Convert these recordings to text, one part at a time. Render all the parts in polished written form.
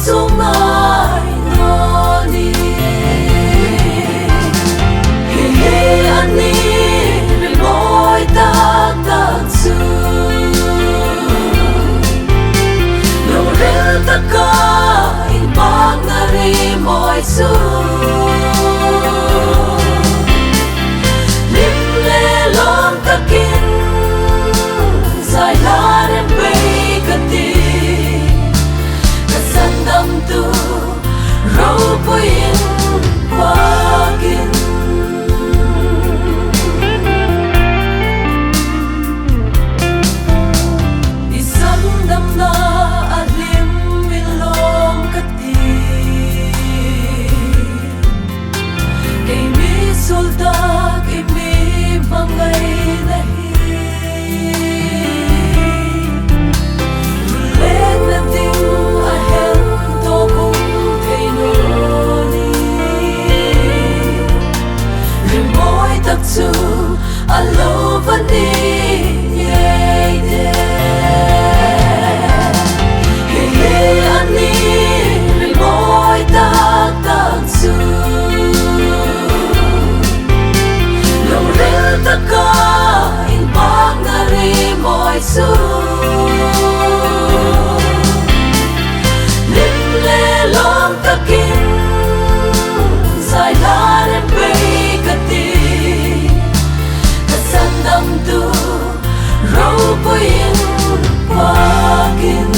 chung ai no ni he ani le moi ta ta chu no rel ta ka in bang na ri moi chu lim le lom ta kin sai la rem pe ka ti ka san dam tu ro po in qua kin i san dam na alim min lom ka ti kay mi sulta kay mi mangay lahi to a love ani he ani le moi ta ta chu lo rel ta ka in bang na ri moi chu lim le lom ta kin sai la rem pe ka ti dam tu ro po in qua kin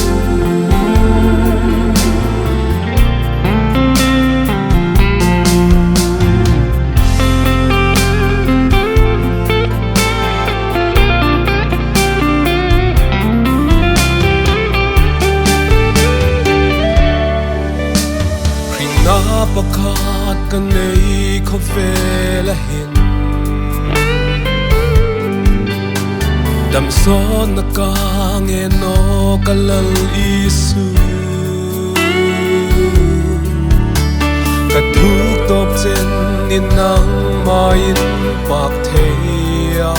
ring na pakat kan nei ko fe la hin dam son na kang eno kalal isu katuk top chen in nang main pak thea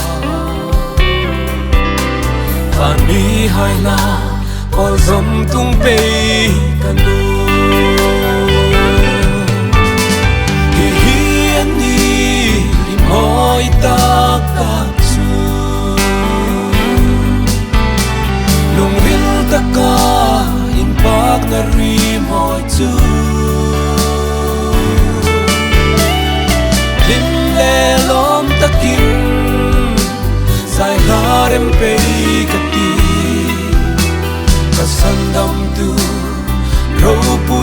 pan mi hai la kol zom tung pe kanu hi ani li moi ta ka ka in bak na ri moi chu lim le lom takin sai harem pe ka ti ka san dam tu ro pu